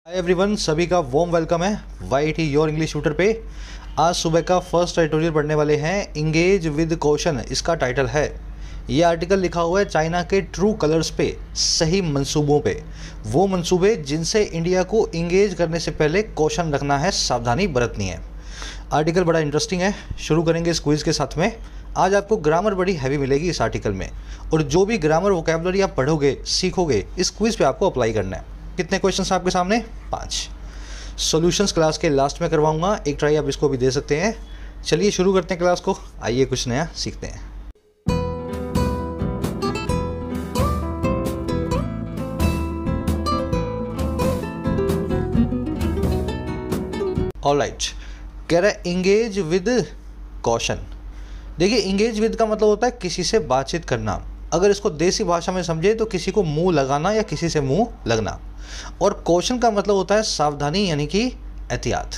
Hi everyone, सभी का warm welcome है वाईटी योर इंग्लिश ट्यूटर पे। आज सुबह का फर्स्ट एडिटोरियल पढ़ने वाले हैं। इंगेज विद कॉशन इसका टाइटल है। ये आर्टिकल लिखा हुआ है चाइना के ट्रू कलर्स पे, सही मंसूबों पे, वो मंसूबे जिनसे इंडिया को इंगेज करने से पहले कॉशन रखना है, सावधानी बरतनी है। आर्टिकल बड़ा इंटरेस्टिंग है। शुरू करेंगे इस क्विज के साथ में। आज आपको ग्रामर बड़ी हैवी मिलेगी इस आर्टिकल में, और जो भी ग्रामर वोकैबुलरी आप पढ़ोगे सीखोगे इस क्विज पे आपको अप्लाई करना है। कितने क्वेश्चंस आपके सामने? 5। सॉल्यूशंस क्लास के लास्ट में करवाऊंगा, एक ट्राई आप इसको भी दे सकते हैं। चलिए शुरू करते हैं क्लास को। आइए कुछ नया सीखते हैं। ऑलराइट, कह रहा है इंगेज विद कॉशन। देखिए, इंगेज विद का मतलब होता है किसी से बातचीत करना। अगर इसको देसी भाषा में समझे तो किसी को मुंह लगाना या किसी से मुंह लगना। और कॉशन का मतलब होता है सावधानी, यानी कि एहतियात।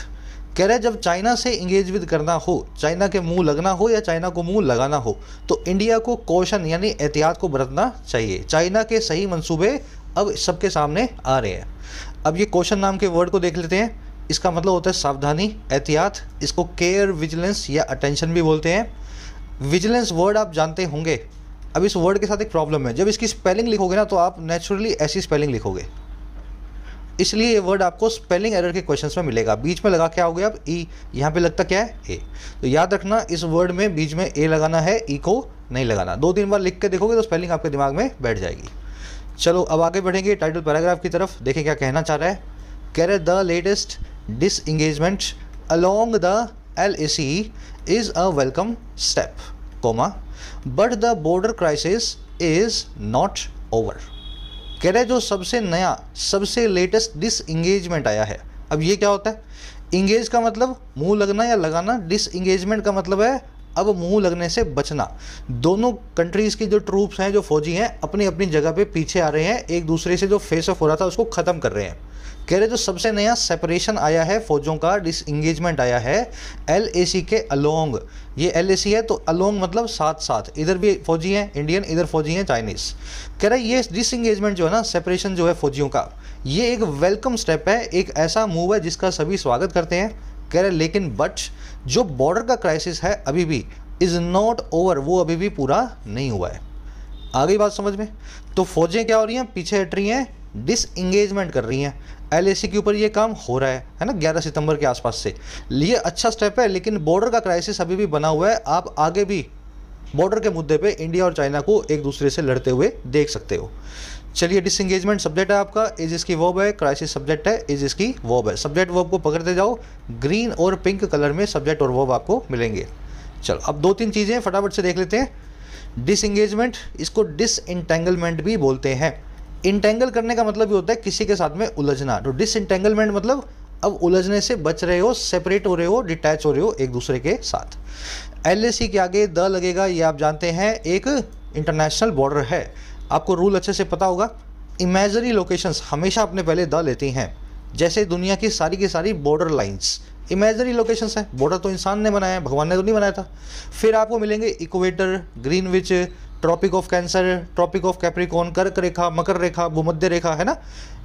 कह रहे जब चाइना से इंगेज विद करना हो, चाइना के मुंह लगना हो या चाइना को मुंह लगाना हो, तो इंडिया को कॉशन यानी एहतियात को बरतना चाहिए। चाइना के सही मंसूबे अब सबके सामने आ रहे हैं। अब ये कॉशन नाम के वर्ड को देख लेते हैं। इसका मतलब होता है सावधानी, एहतियात। इसको केयर, विजिलेंस या अटेंशन भी बोलते हैं। विजिलेंस वर्ड आप जानते होंगे। अब इस वर्ड के साथ एक प्रॉब्लम है, जब इसकी स्पेलिंग लिखोगे ना तो आप नेचुरली ऐसी स्पेलिंग लिखोगे, इसलिए ये वर्ड आपको स्पेलिंग एरर के क्वेश्चंस में मिलेगा। बीच में लगा क्या हो गया? अब ई, यहाँ पे लगता क्या है? ए। तो याद रखना, इस वर्ड में बीच में ए लगाना है, ई को नहीं लगाना। 2-3 बार लिख के देखोगे तो स्पेलिंग आपके दिमाग में बैठ जाएगी। चलो अब आगे बढ़ेंगे टाइटल पैराग्राफ की तरफ। देखें क्या कहना चाह रहा है। कह रहे the latest disengagement along the LAC is a welcome step, but the border crisis is not over. कह रहे जो सबसे नया, सबसे लेटेस्ट डिसएंगेजमेंट आया है। अब ये क्या होता है? इंगेज का मतलब मुंह लगना या लगाना, डिसएंगेजमेंट का मतलब है अब मुंह लगने से बचना। दोनों कंट्रीज़ की जो ट्रूप्स हैं, जो फौजी हैं, अपनी अपनी जगह पे पीछे आ रहे हैं, एक दूसरे से जो फेस ऑफ हो रहा था उसको ख़त्म कर रहे हैं। कह रहे जो सबसे नया सेपरेशन आया है फौजों का, डिसएंगेजमेंट आया है LAC के अलोंग। ये LAC है तो अलोंग मतलब साथ साथ, इधर भी फौजी हैं इंडियन, इधर फौजी हैं चाइनीज़। कह रहे ये डिसएंगेजमेंट जो है ना, सेपरेशन जो है फौजियों का, ये एक वेलकम स्टेप है, एक ऐसा मूव है जिसका सभी स्वागत करते हैं। कह रहे लेकिन बट जो बॉर्डर का क्राइसिस है अभी भी इज़ नॉट ओवर, वो अभी भी पूरा नहीं हुआ है। आ गई बात समझ में? तो फौजें क्या हो रही हैं? पीछे हट रही हैं, डिसएंगेजमेंट कर रही हैं। LAC के ऊपर ये काम हो रहा है ना, 11 सितंबर के आसपास से। ये अच्छा स्टेप है, लेकिन बॉर्डर का क्राइसिस अभी भी बना हुआ है। आप आगे भी बॉर्डर के मुद्दे पे इंडिया और चाइना को एक दूसरे से लड़ते हुए देख सकते हो। चलिए, डिसएंगेजमेंट सब्जेक्ट है आपका, इज इसकी वर्ब है, क्राइसिस सब्जेक्ट है, इज इसकी वर्ब है। सब्जेक्ट वर्ब को पकड़ते जाओ, ग्रीन और पिंक कलर में सब्जेक्ट और वर्ब आपको मिलेंगे। चलो अब 2-3 चीज़ें फटाफट से देख लेते हैं। डिसएंगेजमेंट, इसको डिसएंटेंगलमेंट भी बोलते हैं। इंटेंगल करने का मतलब ये होता है किसी के साथ में उलझना। तो डिसएंटेंगलमेंट मतलब अब उलझने से बच रहे हो, सेपरेट हो रहे हो, डिटैच हो रहे हो एक दूसरे के साथ। LAC के आगे द लगेगा, ये आप जानते हैं एक इंटरनेशनल बॉर्डर है। आपको रूल अच्छे से पता होगा, इमेजिनरी लोकेशंस हमेशा अपने पहले द लेती हैं। जैसे दुनिया की सारी बॉर्डर लाइंस इमेजिनरी लोकेशंस हैं। बॉर्डर तो इंसान ने बनाया है, भगवान ने तो नहीं बनाया था। फिर आपको मिलेंगे equator, Greenwich, Tropic of Cancer, Tropic of Capricorn, कर्क रेखा, मकर रेखा, भूमध्य रेखा, है ना,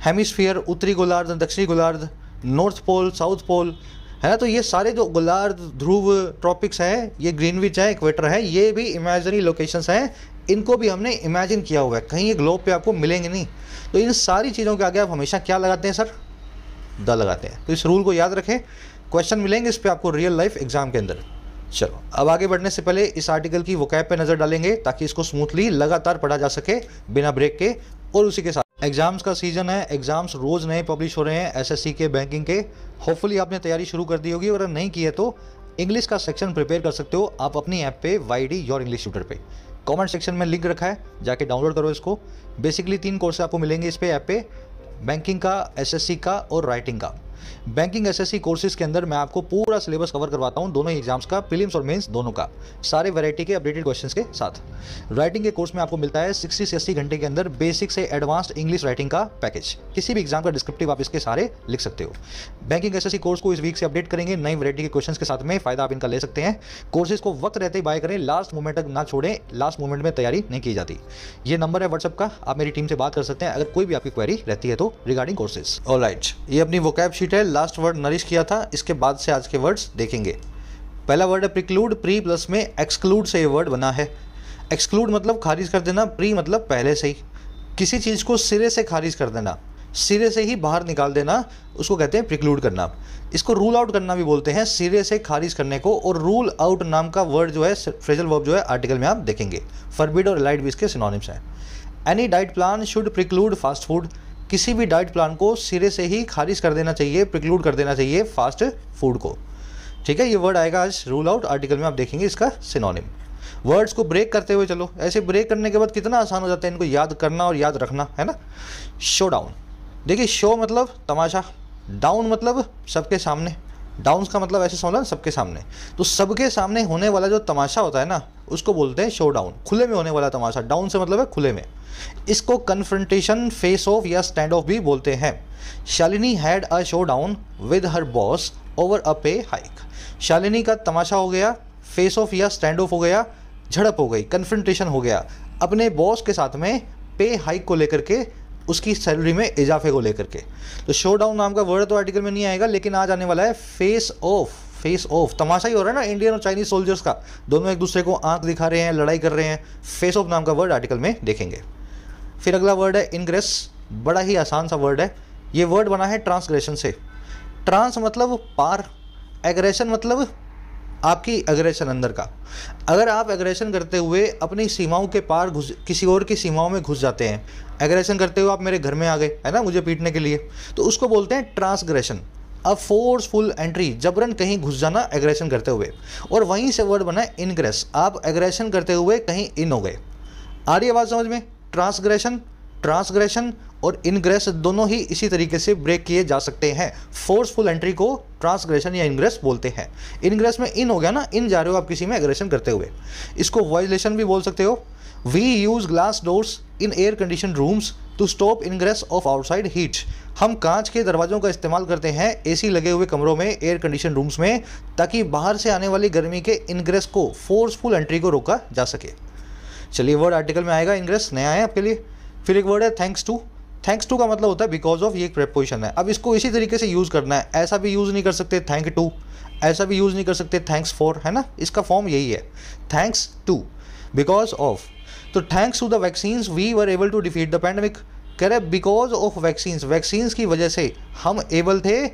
हेमिस्फीयर, उत्तरी गोलार्ध, दक्षिणी गोलार्ध, नॉर्थ पोल, साउथ पोल, है ना। तो ये सारे जो गोलार्ध, ध्रुव, ट्रॉपिक्स हैं, ये ग्रीनविच है, इक्वेटर है, ये भी इमेजिनरी लोकेशंस हैं। इनको भी हमने इमेजिन किया हुआ है, कहीं ये ग्लोब पे आपको मिलेंगे नहीं। तो इन सारी चीज़ों के आगे आप हमेशा क्या लगाते हैं सर? द लगाते हैं। तो इस रूल को याद रखें, क्वेश्चन मिलेंगे इस पर आपको रियल लाइफ एग्जाम के अंदर। चलो अब आगे बढ़ने से पहले इस आर्टिकल की वोकैब पे नज़र डालेंगे, ताकि इसको स्मूथली लगातार पढ़ा जा सके बिना ब्रेक के। और उसी के साथ एग्जाम्स का सीजन है, एग्जाम्स रोज़ नए पब्लिश हो रहे हैं SSC के, बैंकिंग के। होपफुली आपने तैयारी शुरू कर दी होगी, और अगर नहीं की है तो इंग्लिश का सेक्शन प्रिपेयर कर सकते हो आप अपनी ऐप पे, YD योर इंग्लिश ट्यूटर पे। कमेंट सेक्शन में लिंक रखा है, जाके डाउनलोड करो इसको। बेसिकली 3 कोर्स आपको मिलेंगे इस पे, ऐप पे, बैंकिंग का, SSC का और राइटिंग का। बैंकिंग एसएससी कोर्सेज के अंदर मैं आपको पूरा सिलेबस कवर करवाता हूँ, दोनों ही एग्जाम्स का, प्रीलिम्स और मेंस दोनों का, सारे वैरायटी के अपडेटेड क्वेश्चंस के साथ। राइटिंग के कोर्स में आपको मिलता है 60 से 80 घंटे के अंदर बेसिक से एडवांस्ड इंग्लिश राइटिंग का पैकेज। किसी भी एग्जाम का डिस्क्रिप्टिव आप इसके सारे लिख सकते हो। बैंकिंग एसएससी कोर्स को इस वीक से अपडेट करेंगे नई वैरायटी के क्वेश्चंस के साथ में, फायदा आप इनका ले सकते हैं। कोर्सेज को वक्त रहते ही बाय करें, लास्ट मोमेंट तक ना छोड़ें, लास्ट मोमेंट में तैयारी नहीं की जाती। ये नंबर है व्हाट्सएप का, आप मेरी टीम से बात कर सकते हैं अगर कोई भी आपकी क्वेरी रहती है तो रिगार्डिंग कोर्सेज। ऑलराइट, ये अपनी वोकैब शीट है, लास्ट वर्ड नरिश किया था, इसके बाद से आज के वर्ड्स देखेंगे। पहला वर्ड है प्रिक्लूड, प्री प्लस में एक्सक्लूड से ये वर्ड बना है। एक्सक्लूड मतलब खारिज कर देना, प्री मतलब पहले से ही, किसी चीज़ को सिरे से खारिज कर देना, सिरे से ही बाहर निकाल देना, उसको कहते हैं प्रिक्लूड करना। इसको रूल आउट करना भी बोलते हैं, सिरे से खारिज करने को। और रूल आउट नाम का वर्ड जो है, फ्रेजल वर्ब जो है, आर्टिकल में आप देखेंगे। फॉरबिड और एलाइड भी इसके सिनोनिम्स हैं। Any diet plan should preclude fast food, किसी भी डाइट प्लान को सिरे से ही खारिज कर देना चाहिए, प्रिक्लूड कर देना चाहिए फास्ट फूड को। ठीक है, ये वर्ड आएगा आज रूल आउट, आर्टिकल में आप देखेंगे इसका सिनोनिम। वर्ड्स को ब्रेक करते हुए चलो, ऐसे ब्रेक करने के बाद कितना आसान हो जाता है इनको याद करना और याद रखना, है ना। शो डाउन, देखिए शो मतलब तमाशा, डाउन मतलब सबके सामने, डाउन्स का मतलब ऐसे समझना सबके सामने। तो सबके सामने होने वाला जो तमाशा होता है ना, उसको बोलते हैं शो डाउन, खुले में होने वाला तमाशा। डाउन से मतलब है खुले में। इसको कन्फ्रंटेशन, फेस ऑफ या स्टैंड ऑफ भी बोलते हैं। Shalini had a show down with her boss over a पे हाइक, शालिनी का तमाशा हो गया, फेस ऑफ या स्टैंड ऑफ हो गया, झड़प हो गई, कन्फ्रंटेशन हो गया अपने बॉस के साथ में पे हाइक को लेकर के, उसकी सैलरी में इजाफे को लेकर के। तो शो डाउन नाम का वर्ड तो आर्टिकल में नहीं आएगा, लेकिन आज आने वाला है फेस ऑफ। फेस ऑफ तमाशा ही हो रहा है ना इंडियन और चाइनीज सोल्जर्स का, दोनों एक दूसरे को आंख दिखा रहे हैं, लड़ाई कर रहे हैं। फेस ऑफ नाम का वर्ड आर्टिकल में देखेंगे। फिर अगला वर्ड है इनग्रेस, बड़ा ही आसान सा वर्ड है। ये वर्ड बना है ट्रांसग्रेशन से। ट्रांस मतलब पार, एग्रेशन मतलब आपकी एग्रेशन अंदर का। अगर आप एग्रेशन करते हुए अपनी सीमाओं के पार किसी और की सीमाओं में घुस जाते हैं, एग्रेशन करते हुए आप मेरे घर में आ गए, है ना, मुझे पीटने के लिए, तो उसको बोलते हैं ट्रांसग्रेशन। अ फोर्सफुल एंट्री, जबरन कहीं घुस जाना एग्रेशन करते हुए। और वहीं से वर्ड बना है इनग्रेस, आप एग्रेशन करते हुए कहीं इन हो गए। आ रही है बात समझ में। ट्रांसग्रेशन, ट्रांसग्रेशन और इनग्रेस दोनों ही इसी तरीके से ब्रेक किए जा सकते हैं। फोर्सफुल एंट्री को ट्रांसग्रेशन या इनग्रेस बोलते हैं। इनग्रेस में इन हो गया ना, इन जा रहे हो आप किसी में एग्रेशन करते हुए, इसको वायलेशन भी बोल सकते हो। We use glass doors in air condition rooms to stop ingress of outside heat, हम कांच के दरवाजों का इस्तेमाल करते हैं एसी लगे हुए कमरों में, एयर कंडीशन रूम्स में, ताकि बाहर से आने वाली गर्मी के इनग्रेस को, फोर्सफुल एंट्री को रोका जा सके। चलिए, वर्ड आर्टिकल में आएगा, इनग्रेस नया है आपके लिए। फिर एक वर्ड है थैंक्स टू। थैंक्स टू का मतलब होता है बिकॉज ऑफ, ये एक प्रेपोजिशन है। अब इसको इसी तरीके से यूज़ करना है, ऐसा भी यूज़ नहीं कर सकते थैंक टू, ऐसा भी यूज़ नहीं कर सकते थैंक्स फॉर, है ना। इसका फॉर्म यही है, थैंक्स टू, बिकॉज ऑफ। तो thanks to the vaccines we were able to defeat the pandemic, कह रहे बिकॉज ऑफ वैक्सीन्स, वैक्सीन्स की वजह से हम एबल थे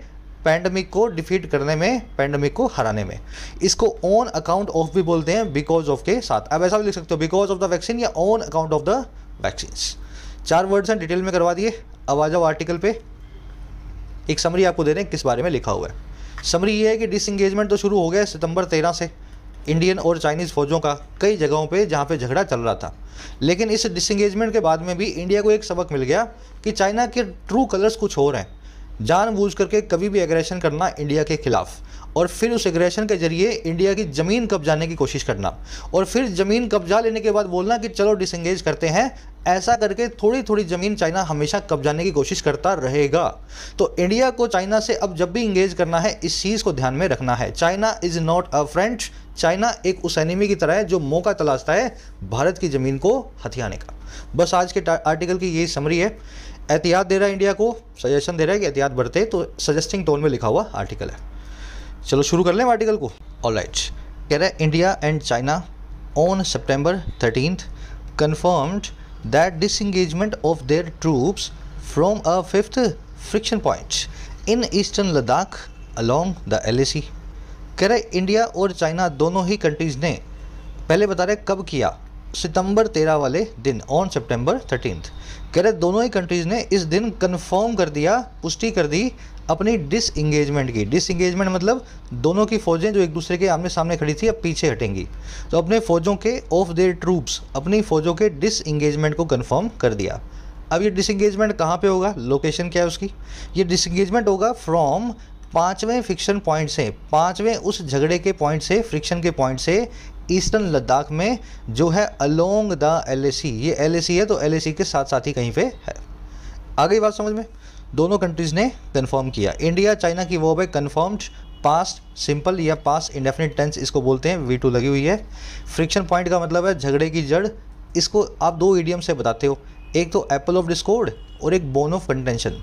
पैंडमिक को डिफीट करने में, पैंडमिक को हराने में। इसको ऑन अकाउंट ऑफ भी बोलते हैं बिकॉज ऑफ के साथ। अब ऐसा भी लिख सकते हो बिकॉज ऑफ द वैक्सीन या on account of the vaccines. 4 words हैं, डिटेल में करवा दिए। अब आ जाओ आर्टिकल पे। एक समरी आपको दे दें किस बारे में लिखा हुआ है। समरी ये है कि डिसएंगेजमेंट तो शुरू हो गया सितंबर 13 से इंडियन और चाइनीज़ फौजों का कई जगहों पे जहाँ पे झगड़ा चल रहा था। लेकिन इस डिसएंगेजमेंट के बाद में भी इंडिया को एक सबक मिल गया कि चाइना के ट्रू कलर्स कुछ और हैं। जानबूझ करके कभी भी एग्रेशन करना इंडिया के खिलाफ, और फिर उस एग्रेशन के जरिए इंडिया की ज़मीन कब्जाने की कोशिश करना, और फिर ज़मीन कब्जा लेने के बाद बोलना कि चलो डिसएंगेज करते हैं। ऐसा करके थोड़ी थोड़ी ज़मीन चाइना हमेशा कब्जाने की कोशिश करता रहेगा। तो इंडिया को चाइना से अब जब भी इंगेज करना है, इस चीज़ को ध्यान में रखना है। China is not a friend, China एक उस एनिमी की तरह है जो मौका तलाशता है भारत की ज़मीन को हथियाने का। बस आज के आर्टिकल की यही समरी है। एहतियात दे रहा है इंडिया को, सजेशन दे रहा है कि एहतियात बरते, तो सजेस्टिंग टोन में लिखा हुआ आर्टिकल है। चलो शुरू कर लें आर्टिकल को। ऑलराइट, कह रहा है India and China on September 13th confirmed that disengagement of their troops from a 5th friction point in eastern Ladakh along the LAC। कह रहे इंडिया और चाइना दोनों ही कंट्रीज़ ने, पहले बता रहे कब किया, सितंबर 13 वाले दिन, ऑन September 13th। कह रहे दोनों ही कंट्रीज़ ने इस दिन कंफर्म कर दिया, पुष्टि कर दी अपनी डिसएंगेजमेंट की। डिसएंगेजमेंट मतलब दोनों की फ़ौजें जो एक दूसरे के आमने सामने खड़ी थी अब पीछे हटेंगी। तो अपने फ़ौजों के ऑफ देयर ट्रूप्स, अपनी फ़ौजों के डिसएंगेजमेंट को कंफर्म कर दिया। अब ये डिसंगेजमेंट कहाँ पे होगा, लोकेशन क्या है उसकी, ये डिसंगेजमेंट होगा फ्रॉम 5वें फ्रिक्शन पॉइंट से, 5वें उस झगड़े के पॉइंट से, फ्रिक्शन के पॉइंट से ईस्टर्न लद्दाख में जो है अलोंग द LAC, ये LAC है तो LAC के साथ साथ ही कहीं पे है। आ गई बात समझ में। दोनों कंट्रीज़ ने कंफर्म किया। इंडिया चाइना की वो है कंफर्म्ड पास्ट सिंपल या पास्ट इंडेफिनिट टेंस इसको बोलते हैं, V2 लगी हुई है। फ्रिक्शन पॉइंट का मतलब है झगड़े की जड़, इसको आप दो इडियम से बताते हो, एक तो एप्पल ऑफ डिस्कॉर्ड और एक बोन ऑफ कंटेंशन।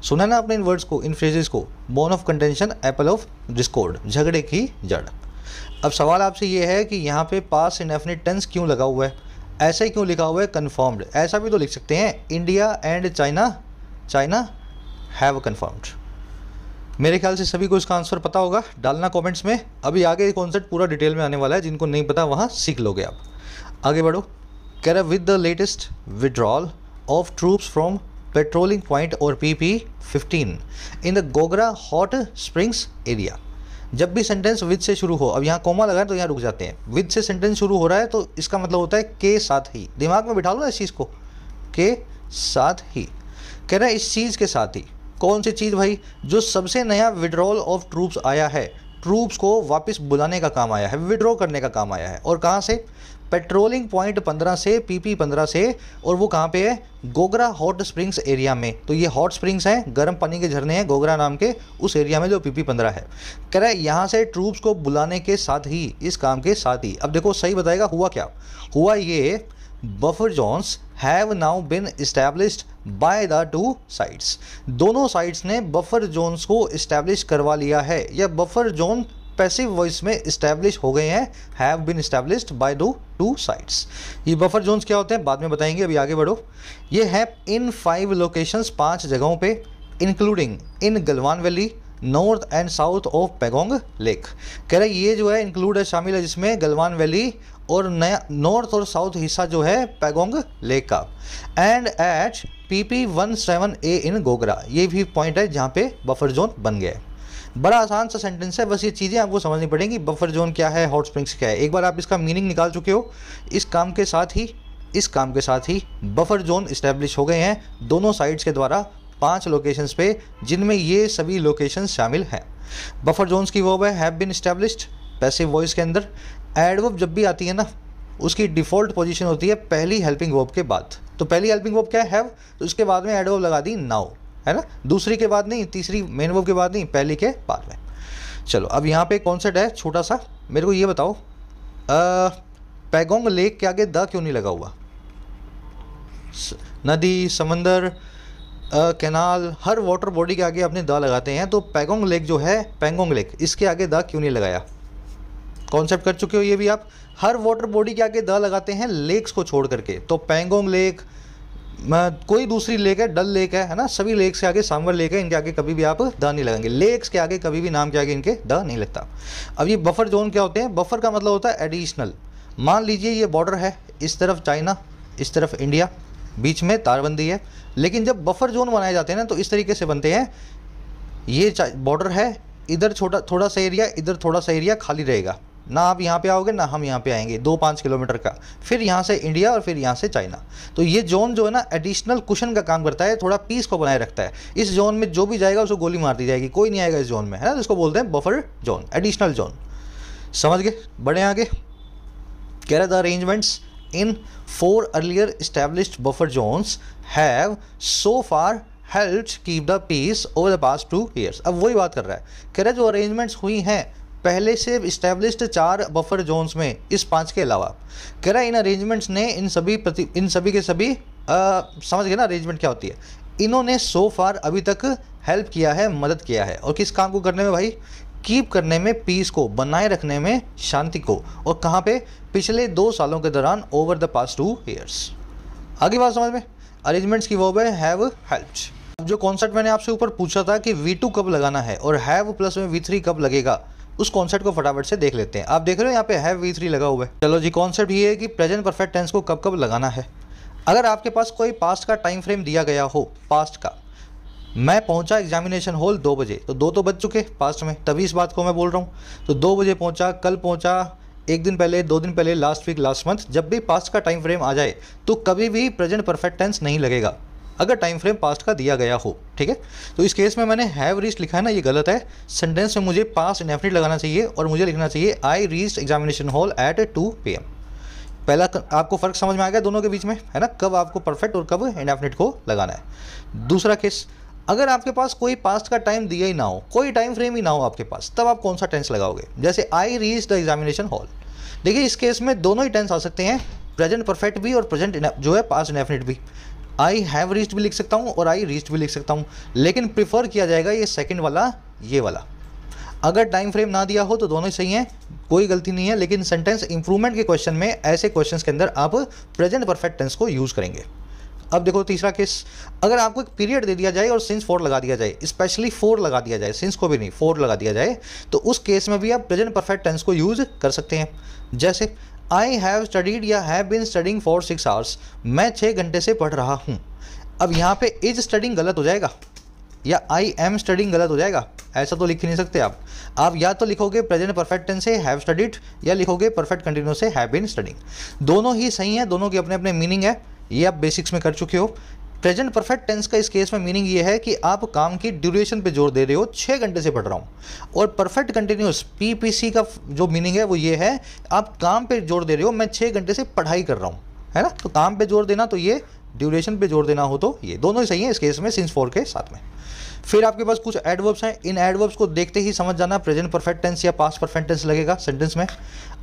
सुना ना आपने इन वर्ड्स को, इन फ्रेजेस को, bone of contention, Apple of Discord, झगड़े की जड़। अब सवाल आपसे ये है कि यहाँ पे पास्ट इंडेफिनिट टेंस क्यों लगा हुआ है, ऐसा ही क्यों लिखा हुआ है कंफर्म्ड, ऐसा भी तो लिख सकते हैं India and China have confirmed. मेरे ख्याल से सभी को इसका आंसर पता होगा, डालना कमेंट्स में। अभी आगे कॉन्सेप्ट पूरा डिटेल में आने वाला है, जिनको नहीं पता वहाँ सीख लोगे आप। आगे बढ़ो। कह रहा with the latest withdrawal of troops from patrolling point और PP-15 in the Gogra hot springs area. जब भी सेंटेंस विद से शुरू हो, अब यहाँ कोमा लगा है तो यहाँ रुक जाते हैं, विद से सेंटेंस शुरू हो रहा है तो इसका मतलब होता है के साथ ही। दिमाग में बिठा लो इस चीज़ को, के साथ ही। कह रहा है इस चीज़ के साथ ही, कौन सी चीज़ भाई, जो सबसे नया विड्रॉल ऑफ ट्रूप्स आया है, ट्रूप्स को वापस बुलाने का काम आया है, विड्रॉ करने का काम आया है। और कहाँ से, पेट्रोलिंग पॉइंट 15 से, PP-15 से, और वो कहाँ पे है, गोगरा हॉट स्प्रिंग्स एरिया में। तो ये हॉट स्प्रिंग्स हैं, गर्म पानी के झरने हैं गोगरा नाम के, उस एरिया में जो PP-15 है। कह रहा है यहाँ से ट्रूप्स को बुलाने के साथ ही, इस काम के साथ ही। अब देखो सही बताएगा हुआ क्या, हुआ ये buffer zones have now been established by the two sides. दोनों साइड्स ने बफर जोन्स को इस्टेब्लिश करवा लिया है, या बफर जोन पैसिव वॉइस में इस्टेब्लिश हो गए हैं, have been established by the two sides. ये बफर जोन्स क्या होते हैं बाद में बताएंगे, अभी आगे बढ़ो। ये है इन 5 लोकेशंस, 5 जगहों पे, including in Galwan valley, north and south of Pangong lake. कह रहे ये जो है इंक्लूड है, शामिल है, जिसमें गलवान वैली और नया नॉर्थ और साउथ हिस्सा जो है पैगोंग लेक का। एंड एट PP-17A इन गोगरा, ये भी पॉइंट है जहाँ पे बफर जोन बन गया है। बड़ा आसान सा सेंटेंस है, बस ये चीज़ें आपको समझनी पड़ेंगी, बफर जोन क्या है, हॉट स्प्रिंग्स क्या है। एक बार आप इसका मीनिंग निकाल चुके हो, इस काम के साथ ही बफर जोन इस्टेब्लिश हो गए हैं दोनों साइड्स के द्वारा 5 लोकेशंस पे, जिनमें ये सभी लोकेशंस शामिल हैं। बफर जोन्स की वर्ब है have been established passive voice के अंदर। एडवर्ब जब भी आती है ना, उसकी डिफ़ॉल्ट पोजीशन होती है पहली हेल्पिंग वर्ब के बाद। तो पहली हेल्पिंग वर्ब क्या है, हैव, तो उसके बाद में एडवर्ब लगा दी नाउ, है ना, दूसरी के बाद नहीं, तीसरी मेन वर्ब के बाद नहीं, पहली के बाद में। चलो अब यहाँ पे कॉन्सेप्ट है छोटा सा, मेरे को ये बताओ पैगोंग लेक के आगे द क्यों नहीं लगा हुआ। नदी, समंदर, कैनाल, हर वाटर बॉडी के आगे अपने द लगाते हैं, तो पैगोंग लेक जो है, पैंगोंग लेक, इसके आगे द क्यों नहीं लगाया। कॉन्सेप्ट कर चुके हो ये भी आप, हर वाटर बॉडी के आगे द लगाते हैं लेक्स को छोड़ करके। तो पैंगोंग लेक, कोई दूसरी लेक है, डल लेक है ना, सभी लेक्स के आगे, सांवर लेक है, इनके आगे कभी भी आप द नहीं लगाएंगे। लेक्स के आगे कभी भी, नाम के आगे इनके द नहीं लगता। अब ये बफर जोन क्या होते हैं, बफर का मतलब होता है एडिशनल। मान लीजिए ये बॉर्डर है, इस तरफ चाइना, इस तरफ इंडिया, बीच में तारबंदी है, लेकिन जब बफर जोन बनाए जाते हैं ना तो इस तरीके से बनते हैं, ये बॉर्डर है, इधर थोड़ा सा एरिया, इधर थोड़ा सा एरिया खाली रहेगा, ना आप यहाँ पे आओगे ना हम यहाँ पे आएंगे, 2-5 किलोमीटर का, फिर यहाँ से इंडिया और फिर यहाँ से चाइना। तो ये जोन जो है ना एडिशनल कुशन का काम करता है, थोड़ा पीस को बनाए रखता है। इस जोन में जो भी जाएगा उसको गोली मार दी जाएगी, कोई नहीं आएगा इस जोन में, है ना, जिसको बोलते हैं बफर जोन, एडिशनल जोन। समझ गए, बढ़े आगे। कह रहा the arrangements in 4 earlier established buffer zones have so far helped keep the peace over the past 2 years। अब वही बात कर रहा है, कह रहा है जो अरेंजमेंट्स हुई हैं पहले से इस्टेब्लिश्ड 4 बफर जोन्स में, इस 5 के अलावा, कह रहा है इन अरेंजमेंट्स ने इन सभी के सभी समझ गए ना अरेंजमेंट क्या होती है, इन्होंने सो फार अभी तक हेल्प किया है, मदद किया है। और किस काम को करने में भाई, कीप करने में, पीस को बनाए रखने में, शांति को। और कहाँ पे, पिछले 2 सालों के दौरान, ओवर द पास्ट 2 years। आगे बात समझ में, अरेंजमेंट्स की वर्ब है हैव हेल्प्ड। अब जो कॉन्सेप्ट मैंने आपसे ऊपर पूछा था कि V2 कब लगाना है और हैव प्लस में V3 कब लगेगा, उस कॉन्सेप्ट को फटाफट से देख लेते हैं। आप देख रहे हो यहाँ पे हैव V3 लगा हुआ है। चलो जी, कॉन्सेप्ट ये है कि प्रेजेंट परफेक्ट टेंस को कब कब लगाना है। अगर आपके पास कोई पास्ट का टाइम फ्रेम दिया गया हो, पास्ट का, मैं पहुंचा एग्जामिनेशन हॉल 2 बजे, तो 2 तो बज चुके पास्ट में, तभी इस बात को मैं बोल रहा हूँ। तो 2 बजे पहुंचा, कल पहुंचा, एक दिन पहले, 2 दिन पहले, लास्ट वीक, लास्ट मंथ, जब भी पास्ट का टाइम फ्रेम आ जाए तो कभी भी प्रेजेंट परफेक्ट टेंस नहीं लगेगा अगर टाइम फ्रेम पास्ट का दिया गया हो, ठीक है। तो इस केस में मैंने हैव रीच्ड लिखा है ना, ये गलत है। सेंटेंस में मुझे पास्ट इंडेफिनिट लगाना चाहिए और मुझे लिखना चाहिए I reached examination hall at 2 PM। पहला आपको फ़र्क समझ में आ गया दोनों के बीच में, है ना, कब आपको परफेक्ट और कब इंडेफिनिट को लगाना है। दूसरा केस, अगर आपके पास कोई पास्ट का टाइम दिया ही ना हो, कोई टाइम फ्रेम ही ना हो आपके पास, तब आप कौन सा टेंस लगाओगे? जैसे I reached the examination hall. देखिए इस केस में दोनों ही टेंस आ सकते हैं, प्रेजेंट परफेक्ट भी और प्रेजेंट जो है पास्ट इंडेफिनिट भी। आई हैव रीच्ड भी लिख सकता हूँ और आई रीच्ड भी लिख सकता हूँ, लेकिन प्रिफर किया जाएगा ये सेकंड वाला, ये वाला। अगर टाइम फ्रेम ना दिया हो तो दोनों ही सही हैं, कोई गलती नहीं है, लेकिन सेंटेंस इंप्रूवमेंट के क्वेश्चन में, ऐसे क्वेश्चंस के अंदर आप प्रेजेंट परफेक्ट टेंस को यूज़ करेंगे। अब देखो तीसरा केस, अगर आपको एक पीरियड दे दिया जाए और सिंस 4 लगा दिया जाए, स्पेशली 4 लगा दिया जाए, सिंस को भी नहीं 4 लगा दिया जाए, तो उस केस में भी आप प्रेजेंट परफेक्ट टेंस को यूज़ कर सकते हैं। जैसे आई हैव स्टडीड या have been studying for 6 hours, मैं 6 घंटे से पढ़ रहा हूँ। अब यहाँ पे इज स्टडिंग गलत हो जाएगा या आई एम स्टडिंग गलत हो जाएगा, ऐसा तो लिख ही नहीं सकते आप या तो लिखोगे प्रेजेंट परफेक्ट टेंस से हैव स्टडीड या लिखोगे परफेक्ट कंटिन्यूस से हैव बीन स्टडिंग। दोनों ही सही हैं, दोनों की अपने अपने मीनिंग है, ये आप बेसिक्स में कर चुके हो। प्रेजेंट परफेक्ट टेंस का इस केस में मीनिंग ये है कि आप काम की ड्यूरेशन पे जोर दे रहे हो, 6 घंटे से पढ़ रहा हूँ। और परफेक्ट कंटिन्यूस PPC का जो मीनिंग है वो ये है, आप काम पे जोर दे रहे हो, मैं 6 घंटे से पढ़ाई कर रहा हूँ, है ना। तो काम पे जोर देना तो ये, ड्यूरेशन पे जोर देना हो तो ये, दोनों ही सही है इस केस में सिंस 4 के साथ में। फिर आपके पास कुछ एडवर्ब्स हैं, इन एडवर्ब्स को देखते ही समझ जाना प्रेजेंट परफेक्ट टेंस या पास्ट परफेक्ट टेंस लगेगा सेंटेंस में।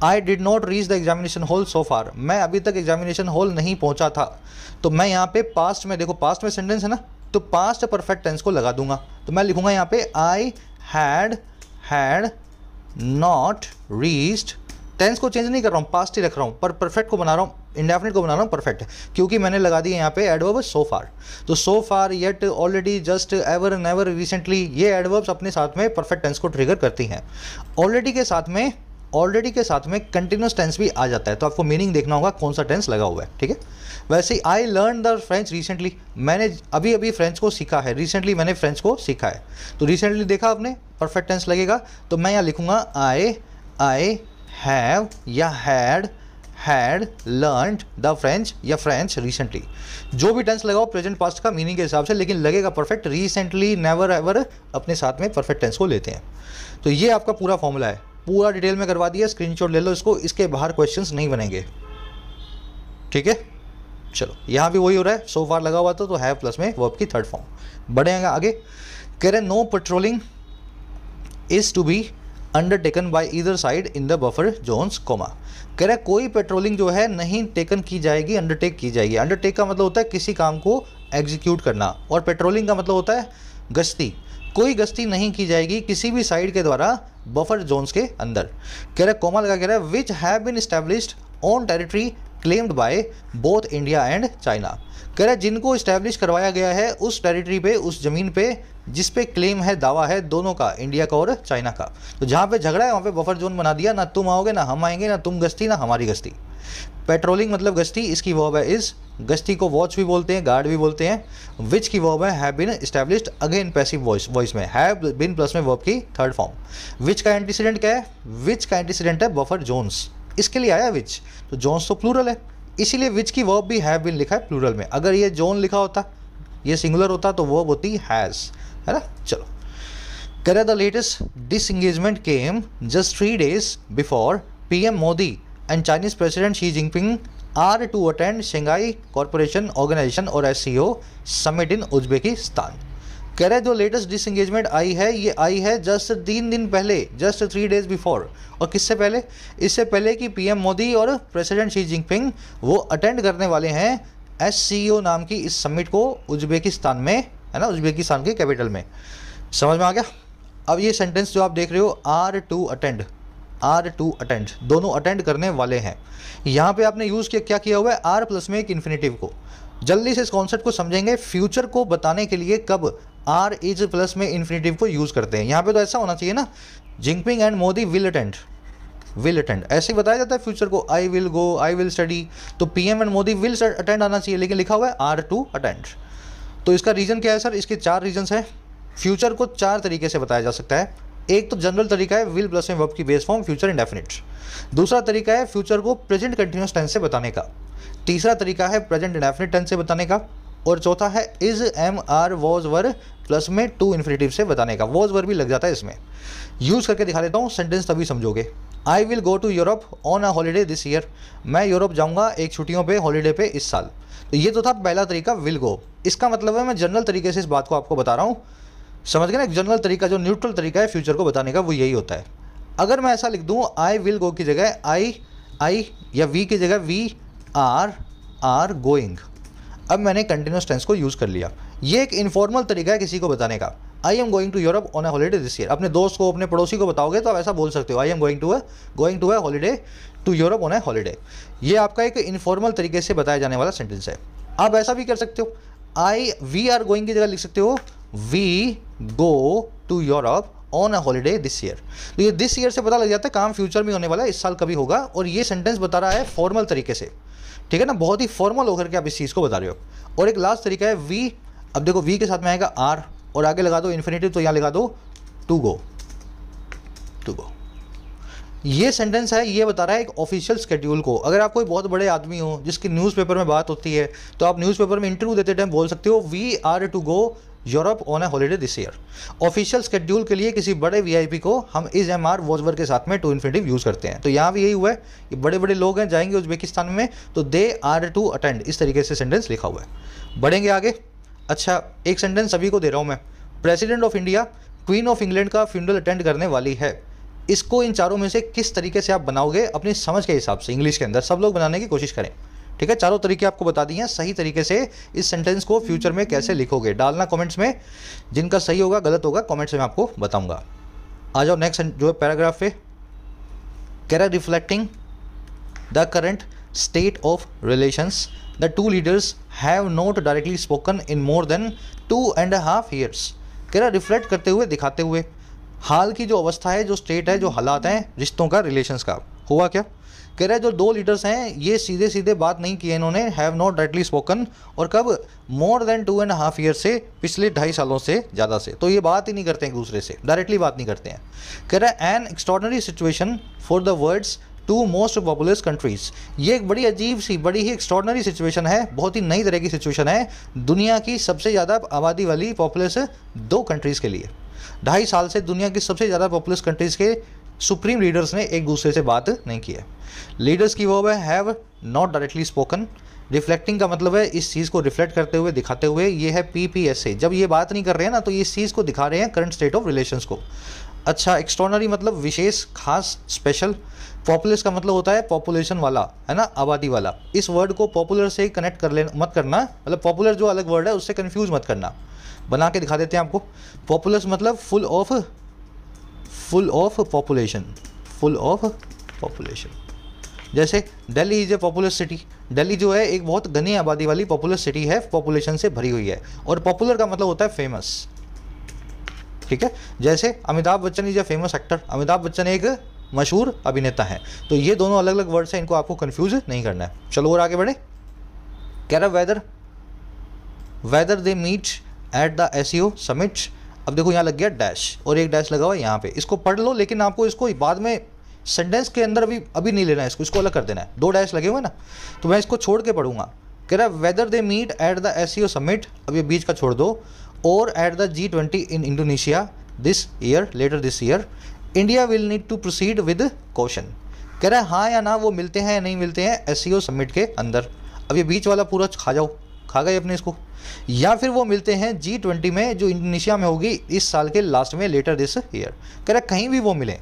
I did not reach the examination hall so far, मैं अभी तक एग्जामिनेशन हॉल नहीं पहुंचा था। तो मैं यहाँ पे पास्ट में, देखो पास्ट में सेंटेंस है ना, तो पास्ट परफेक्ट टेंस को लगा दूंगा, तो मैं लिखूंगा यहाँ पे I had not reached. Tense को चेंज नहीं कर रहा हूँ, पास्ट ही रख रहा हूँ, पर परफेक्ट को बना रहा हूँ, इंडेफिनिट को बना रहा हूँ परफेक्ट, क्योंकि मैंने लगा दिया यहाँ पे एडवर्ब सो फार। तो so far, yet, already, just, ever, never, recently, ये एडवर्ब्स अपने साथ में परफेक्ट टेंस को ट्रिगर करती हैं। ऑलरेडी के साथ में कंटिन्यूस टेंस भी आ जाता है, तो आपको मीनिंग देखना होगा कौन सा टेंस लगा हुआ है, ठीक है। वैसे ही I learn the French recently, मैंने अभी अभी फ्रेंच को सीखा है, रिसेंटली मैंने फ्रेंच को सीखा है, तो रिसेंटली देखा आपने, परफेक्ट टेंस लगेगा। तो मैं यहाँ लिखूंगा आई हैव या हैड लर्नड द फ्रेंच या फ्रेंच रिसेंटली। जो भी टेंस लगाओ प्रेजेंट पास्ट का मीनिंग के हिसाब से, लेकिन लगेगा परफेक्ट। रिसेंटली, नेवर, एवर अपने साथ में परफेक्ट टेंस को लेते हैं। तो ये आपका पूरा फॉर्मूला है, पूरा डिटेल में करवा दिया, स्क्रीनशॉट ले लो इसको, इसके बाहर क्वेश्चंस नहीं बनेंगे, ठीक है। चलो यहाँ भी वही हो रहा है, सो फार लगा हुआ तो हैव प्लस में वर्ब की थर्ड फॉर्म। बढ़ेगा आगे, कह रहे no patrolling is to be undertaken by either side in the buffer zones, comma. कह रहा है कोई पेट्रोलिंग जो है नहीं टेकन की जाएगी, अंडरटेक की जाएगी। अंडरटेक का मतलब होता है किसी काम को एग्जीक्यूट करना, और पेट्रोलिंग का मतलब होता है गश्ती। कोई गश्ती नहीं की जाएगी किसी भी साइड के द्वारा बफर जोन्स के अंदर। कह रहा है कोमा लगा, कह रहा है which have been established on territory claimed by both India and China. कह रहा है जिनको इस्टेब्लिश करवाया गया है उस टेरिटरी पे, उस ज़मीन पे जिस पे क्लेम है, दावा है दोनों का, इंडिया का और चाइना का। तो जहाँ पे झगड़ा है वहाँ पे बफर जोन बना दिया, ना तुम आओगे ना हम आएंगे, ना तुम गश्ती ना हमारी गश्ती। पेट्रोलिंग मतलब गश्ती, इसकी वर्ब है इज। गश्ती को वॉच भी बोलते हैं, गार्ड भी बोलते हैं। विच की वर्ब है have been established, again passive voice में, हैव बीन प्लस में वर्ब की थर्ड फॉर्म। विच का एंटीसीडेंट क्या है? विच का एंटीसीडेंट है बफर जोन्स, इसके लिए आया विच, तो जोन्स तो प्लूरल है, इसीलिए विच की वर्ब भी हैव बीन लिखा है प्लूरल में। अगर ये जोन लिखा होता, ये सिंगुलर होता, तो वर्ब होती हैज़, है ना। चलो, कह रहा the latest disengagement came just 3 days before PM Modi and Chinese president Xi Jinping are to attend Shanghai Corporation Organisation और SCO समिट इन उज्बेकिस्तान। कह रहे जो लेटेस्ट डिसएंगेजमेंट आई है, ये आई है जस्ट 3 दिन पहले, जस्ट 3 days बिफोर। और किससे पहले? इससे पहले कि PM मोदी और प्रेसिडेंट शी जिनपिंग वो अटेंड करने वाले हैं SCO नाम की इस समिट को उज्बेकिस्तान में, है ना, उज्बेकिस्तान के कैपिटल में। समझ में आ गया? अब ये सेंटेंस जो आप देख रहे हो, आर टू अटेंड, दोनों अटेंड करने वाले हैं। यहाँ पे आपने यूज़ किया, क्या किया हुआ है? आर प्लस में एक इन्फिनेटिव को। जल्दी से इस कॉन्सेप्ट को समझेंगे, फ्यूचर को बताने के लिए कब आर इज प्लस में इन्फिनेटिव को यूज़ करते हैं। यहाँ पे तो ऐसा होना चाहिए ना, Jinping and Modi will attend, ऐसे ही बताया जाता है फ्यूचर को, आई will go, I will study, तो PM and Modi will attend आना चाहिए, लेकिन लिखा हुआ है आर टू अटेंड। तो इसका रीज़न क्या है सर? इसके 4 रीजन्स हैं। फ्यूचर को 4 तरीके से बताया जा सकता है। एक तो जनरल तरीका है विल प्लस में वर्ब की बेस फॉर्म फ्यूचर इंडेफिनिट। दूसरा तरीका है फ्यूचर को प्रेजेंट कंटिन्यूअस टेंस से बताने का। तीसरा तरीका है प्रेजेंट इंडेफिनिट टेंस से बताने का। और चौथा है is, am, are, was, were plus में टू इन्फिनेटिव से बताने का। वॉज वर भी लग जाता है इसमें। यूज़ करके दिखा देता हूँ, सेंटेंस तभी समझोगे। I will go to Europe on a holiday this year. मैं यूरोप जाऊँगा एक छुट्टियों पे, हॉलीडे पे इस साल। तो ये तो था पहला तरीका विल गो। इसका मतलब है मैं जनरल तरीके से इस बात को आपको बता रहा हूँ, समझ गए ना। एक जनरल तरीका जो न्यूट्रल तरीका है फ्यूचर को बताने का वो यही होता है। अगर मैं ऐसा लिख दूँ आई विल गो की जगह आई या वी की जगह वी आर गोइंग, अब मैंने कंटिन्यूस टेंस को यूज़ कर लिया। ये एक इनफॉर्मल तरीका है किसी को बताने का। I am going to Europe on a holiday this year. अपने दोस्त को, अपने पड़ोसी को बताओगे तो आप ऐसा बोल सकते हो, I am going to a holiday to Europe on a holiday. ये आपका एक इनफॉर्मल तरीके से बताया जाने वाला सेंटेंस है। आप ऐसा भी कर सकते हो, वी आर गोइंग की जगह लिख सकते हो we go to Europe on a holiday this year. तो ये दिस ईयर से पता लग जाता है काम फ्यूचर में होने वाला है, इस साल कभी होगा। और ये सेंटेंस बता रहा है फॉर्मल तरीके से, ठीक है ना, बहुत ही फॉर्मल होकर के आप इस चीज़ को बता रहे हो। और एक लास्ट तरीका है वी। अब देखो वी के साथ में आएगा आर और आगे लगा दो इन्फिनेटिव, तो यहाँ लगा दो टू गो। ये सेंटेंस है, ये बता रहा है एक ऑफिशियल स्केड्यूल को। अगर आप कोई बहुत बड़े आदमी हो जिसकी न्यूज़पेपर में बात होती है, तो आप न्यूज़पेपर में इंटरव्यू देते टाइम बोल सकते हो we are to go Europe on a holiday this year. Official schedule के लिए किसी बड़े वीआईपी को हम is, am, are, was, were के साथ में टू इन्फिनेटिव यूज़ करते हैं। तो यहाँ भी यही हुआ है, ये बड़े बड़े लोग हैं जाएंगे उज्बेकिस्तान में, तो दे आर टू अटेंड, इस तरीके से सेंटेंस लिखा हुआ है। बढ़ेंगे आगे। अच्छा, एक सेंटेंस सभी को दे रहा हूँ मैं। President of India queen of England का फ्यूनरल अटेंड करने वाली है। इसको इन चारों में से किस तरीके से आप बनाओगे अपनी समझ के हिसाब से, इंग्लिश के अंदर सब लोग बनाने की कोशिश करें, ठीक है। चारों तरीके आपको बता दिए हैं, सही तरीके से इस सेंटेंस को फ्यूचर में कैसे लिखोगे डालना कमेंट्स में। जिनका सही होगा गलत होगा कमेंट्स में आपको बताऊंगा। आ जाओ नेक्स्ट जो है पैराग्राफ पे। कह रहा reflecting the current state of relations the two leaders have not directly spoken in more than 2.5 years। कह रहा रिफ्लेक्ट करते हुए, दिखाते हुए हाल की जो अवस्था है, जो स्टेट है, जो हालात हैं रिश्तों का, रिलेशंस का। हुआ क्या? कह रहा है जो दो लीडर्स हैं ये सीधे सीधे बात नहीं की इन्होंने, हैव नॉट डायरेक्टली स्पोकन, और कब, मोर देन 2.5 years से, पिछले 2.5 सालों से ज़्यादा से। तो ये बात ही नहीं करते हैं एक दूसरे से, डायरेक्टली बात नहीं करते हैं। कह रहा है an extraordinary situation for the world's two most populous countries. ये एक बड़ी अजीब सी, बड़ी ही एक्स्ट्रॉर्डनरी सिचुएशन है, बहुत ही नई तरह की सिचुएशन है दुनिया की सबसे ज़्यादा आबादी वाली पॉपुलस 2 कंट्रीज़ के लिए। 2.5 साल से दुनिया की सबसे ज़्यादा पॉपुलस कंट्रीज़ के सुप्रीम लीडर्स ने एक दूसरे से बात नहीं की है। लीडर्स की वर्ब है have not directly spoken. Reflecting का मतलब है इस चीज़ को रिफ्लेक्ट करते हुए, दिखाते हुए। ये है PPS से, जब ये बात नहीं कर रहे हैं ना तो ये इस चीज़ को दिखा रहे हैं, करंट स्टेट ऑफ रिलेशंस को। अच्छा, एक्स्ट्रॉर्डनरी मतलब विशेष, खास, स्पेशल। पॉपुलस का मतलब होता है पॉपुलेशन वाला, है ना, आबादी वाला। इस वर्ड को पॉपुलर से कनेक्ट कर लेना मत करना, मतलब पॉपुलर जो अलग वर्ड है उससे कन्फ्यूज़ मत करना। बना के दिखा देते हैं आपको। पॉपुलस मतलब full of population, full of population. जैसे Delhi is a populous city, Delhi जो है एक बहुत घनी आबादी वाली पॉपुलस सिटी है, पॉपुलेशन से भरी हुई है। और पॉपुलर का मतलब होता है फेमस, ठीक है। जैसे Amitabh Bachchan is a famous actor, Amitabh Bachchan एक मशहूर अभिनेता है। तो ये दोनों अलग अलग वर्ड्स हैं, इनको आपको कंफ्यूज नहीं करना है। चलो और आगे बढ़े। कह रहा whether they meet at the SEO summit. अब देखो यहाँ लग गया डैश और एक डैश लगा हुआ है यहाँ पे, इसको पढ़ लो, लेकिन आपको इसको बाद में सेंटेंस के अंदर अभी नहीं लेना है, इसको अलग कर देना है। 2 डैश लगे हुए ना, तो मैं इसको छोड़ के पढ़ूंगा। कह रहा है whether they meet at the SEO summit, अब ये बीच का छोड़ दो, और at the G20 in Indonesia this year, later this year, India will need to proceed with caution. कह रहा है हाँ या ना वो मिलते हैं या नहीं मिलते हैं SEO समिट के अंदर। अब ये बीच वाला पूरा खा जाओ, खा गए अपने इसको। या फिर वो मिलते हैं G20 में जो इंडोनेशिया में होगी इस साल के लास्ट में, लेटर दिस ईयर। कह रहा है कहीं भी वो मिले।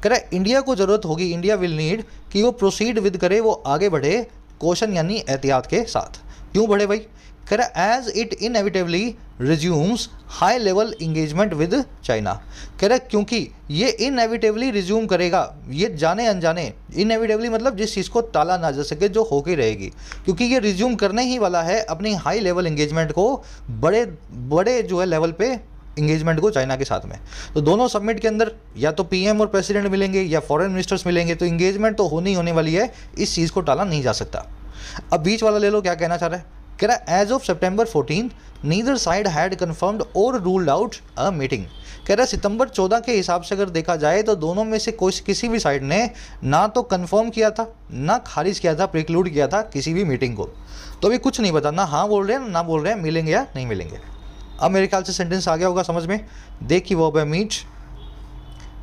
कह रहा है इंडिया को ज़रूरत होगी, इंडिया विल नीड कि वो प्रोसीड विद करे, वो आगे बढ़े, कॉशन यानी एहतियात के साथ। क्यों बढ़े भाई? कह रहा है as it inevitably resumes high level engagement with China. कह रहा है क्योंकि ये इनएविटेबली रिज्यूम करेगा, ये जाने अनजाने, इनएविटेबली मतलब जिस चीज़ को टाला ना जा सके, जो होके रहेगी, क्योंकि ये रिज्यूम करने ही वाला है अपनी हाई लेवल इंगेजमेंट को, बड़े जो है लेवल पे इंगेजमेंट को चाइना के साथ में। तो दोनों समिट के अंदर या तो PM और प्रेसिडेंट मिलेंगे या फॉरेन मिनिस्टर्स मिलेंगे, तो इंगेजमेंट तो होनी होने वाली है, इस चीज़ को टाला नहीं जा सकता। अब बीच वाला ले लो, क्या कहना चाह रहा है? कह रहा है as of September 14 neither side had confirmed और रूल्ड आउट अ मीटिंग। कह रहा है सितंबर 14 के हिसाब से अगर देखा जाए तो दोनों में से कोई किसी भी साइड ने ना तो कंफर्म किया था ना खारिज किया था, प्रिक्लूड किया था किसी भी मीटिंग को। तो अभी कुछ नहीं पता, ना हाँ बोल रहे हैं ना बोल रहे हैं मिलेंगे या नहीं मिलेंगे। अब मेरे ख्याल से सेंटेंस आ गया होगा समझ में। दे की वर्ब है मीट,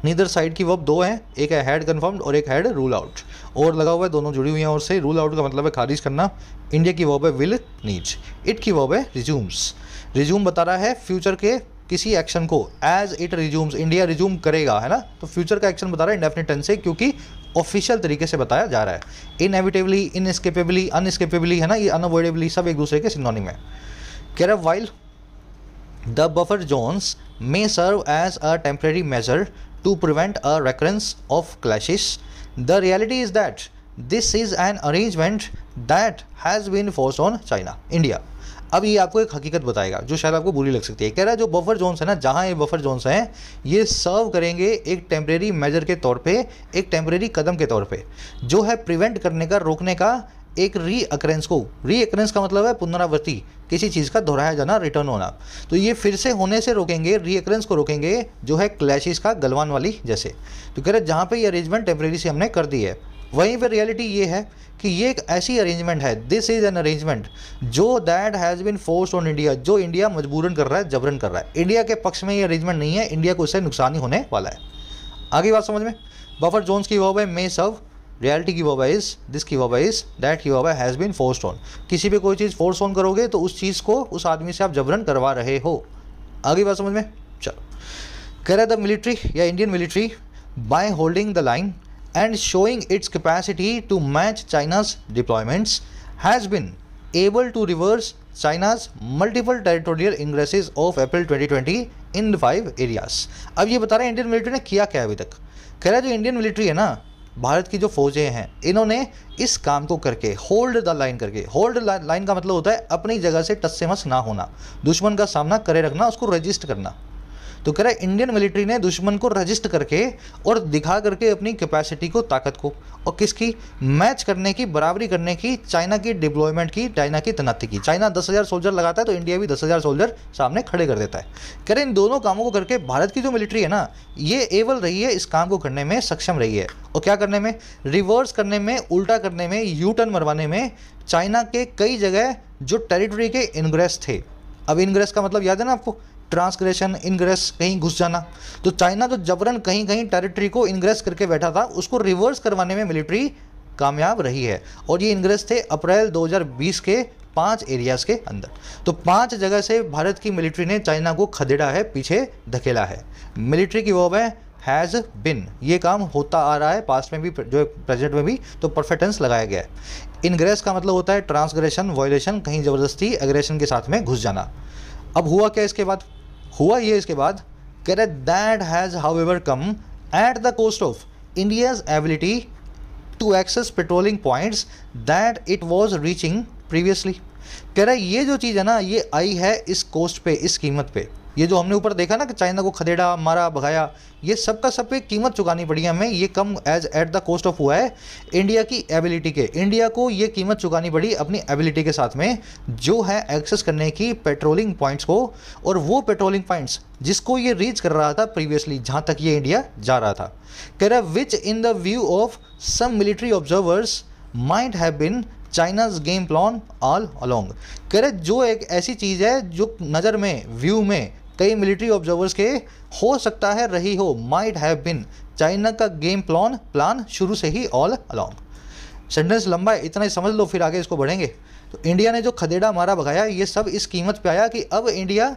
नीदर साइड की वर्ब दो हैं, एक है हैड कन्फर्म्ड और एक हैड रूल आउट, और लगा हुआ है, दोनों जुड़ी हुई हैं और से। रूल आउट का मतलब है खारिज करना। इंडिया की वर्ब है विल नीड्स, इट की वर्ब है रिज्यूम्स। रिज्यूम बता रहा है फ्यूचर के किसी एक्शन को, as it resumes, India resume करेगा, है ना। तो फ्यूचर का एक्शन बता रहा है इंडेफिनिट टेंस से, क्योंकि ऑफिशियल तरीके से बताया जा रहा है। इनएविटेबली, इनएस्केपेबली, अनएस्केपेबली, है ना, ये अनअवॉइडेबली सब एक दूसरे के सिनोनिम है। कह रहा है while the buffer zones may serve as a temporary measure to prevent a recurrence of clashes. The reality is that this is an arrangement that has been forced on China, India. अब ये आपको एक हकीकत बताएगा जो शायद आपको बुरी लग सकती है। कह रहा है जो बफर जोन्स है ना, जहाँ ये बफर जोन्स हैं, ये सर्व करेंगे एक टेम्परेरी मेजर के तौर पे, एक टेम्परेरी कदम के तौर पे, जो है प्रिवेंट करने का, रोकने का एक रीअकरेंस को। रीअकरेंस का मतलब है पुनरावृत्ति, किसी चीज़ का दोहराया जाना, रिटर्न होना। तो ये फिर से होने से रोकेंगे, रीअकरेंस को रोकेंगे, जो है क्लैशेस का, गलवान वाली जैसे। तो कह रहे हैं जहाँ पे ये अरेंजमेंट टेम्परेरी से हमने कर दी है, वहीं पर रियलिटी ये है कि ये एक ऐसी अरेंजमेंट है, दिस इज़ एन अरेंजमेंट जो that has been forced on India, जो इंडिया मजबूरन कर रहा है, जबरन कर रहा है। इंडिया के पक्ष में ये अरेंजमेंट नहीं है, इंडिया को इससे नुकसान ही होने वाला है। आगे बात समझ में। बफर जोन्स की वर्ब है मे सर्व, रियलिटी की वर्ब है इज, दिस की वर्ब है इज, दैट की वर्ब है हैज़ बीन फोर्स्ड ऑन। किसी पे कोई चीज़ फोर्स ऑन करोगे तो उस चीज़ को उस आदमी से आप जबरन करवा रहे हो। आगे बात समझ में। चलो, कह रहा है द मिलिट्री या Indian military by holding the line and showing its capacity to match China's deployments has been able to reverse China's multiple territorial ingresses of April 2020 in the 5 areas। अब ये बता रहे हैं इंडियन मिलिट्री ने किया क्या अभी तक। कह रहा है जो इंडियन मिलिट्री है ना, भारत की जो फौजें हैं, इन्होंने इस काम को करके, होल्ड द लाइन करके, होल्ड लाइन का मतलब होता है अपनी जगह से टस से मस ना होना, दुश्मन का सामना करे रखना, उसको रजिस्ट करना। तो कह रहा है इंडियन मिलिट्री ने दुश्मन को रजिस्ट करके और दिखा करके अपनी कैपेसिटी को, ताकत को, और किसकी, मैच करने की, बराबरी करने की, चाइना की डिप्लॉयमेंट की, चाइना की तैनाती की। चाइना 10,000 सोल्जर लगाता है तो इंडिया भी 10,000 सोल्जर सामने खड़े कर देता है। कह रहे इन दोनों कामों को करके भारत की जो मिलिट्री है ना, ये एबल रही है, इस काम को करने में सक्षम रही है। और क्या करने में, रिवर्स करने में, उल्टा करने में, यू टर्न मरवाने में चाइना के कई जगह जो टेरिटरी के इनग्रेस थे। अब इनग्रेस का मतलब याद है ना आपको, ट्रांसग्रेशन, इनग्रेस, कहीं घुस जाना। तो चाइना जो जबरन कहीं कहीं टेरिटरी को इनग्रेस करके बैठा था, उसको रिवर्स करवाने में मिलिट्री कामयाब रही है। और ये इनग्रेस थे अप्रैल 2020 के 5 एरियाज़ के अंदर। तो 5 जगह से भारत की मिलिट्री ने चाइना को खदेड़ा है, पीछे धकेला है। मिलिट्री की वर्ब है हैज़ बिन, ये काम होता आ रहा है, पास्ट में भी, जो प्रेजेंट में भी, तो परफेक्ट टेंस लगाया गया है। इनग्रेस का मतलब होता है ट्रांसग्रेशन, वायलेशन, कहीं ज़बरदस्ती एग्रेशन के साथ में घुस जाना। अब हुआ क्या इसके बाद, हुआ ये इसके बाद, कह रहे that has however come at the cost of India's ability to access patrolling points that it was reaching previously. कह रहा है ये जो चीज़ है ना, ये आई है इस कॉस्ट पे, इस कीमत पे। ये जो हमने ऊपर देखा ना कि चाइना को खदेड़ा, मारा, भगाया, ये सब का सब पे कीमत चुकानी पड़ी हमें। ये come as at the cost of हुआ है इंडिया की एबिलिटी के। इंडिया को ये कीमत चुकानी पड़ी अपनी एबिलिटी के साथ में, जो है एक्सेस करने की पेट्रोलिंग पॉइंट्स को। और वो पेट्रोलिंग पॉइंट्स जिसको ये रीच कर रहा था प्रीवियसली, जहाँ तक ये इंडिया जा रहा था। कह रहा which in the view of some military observers might have been China's game plan all along. कह रहे जो एक ऐसी चीज़ है जो नज़र में, व्यू में कई मिलिट्री ऑब्जर्वर्स के हो सकता है रही हो, माइट हैव बिन, चाइना का गेम प्लान शुरू से ही ऑल अलोंग। सेंटेंस लंबा है, इतना ही समझ लो, फिर आगे इसको बढ़ेंगे। तो इंडिया ने जो खदेड़ा, मारा, भगाया, ये सब इस कीमत पे आया कि अब इंडिया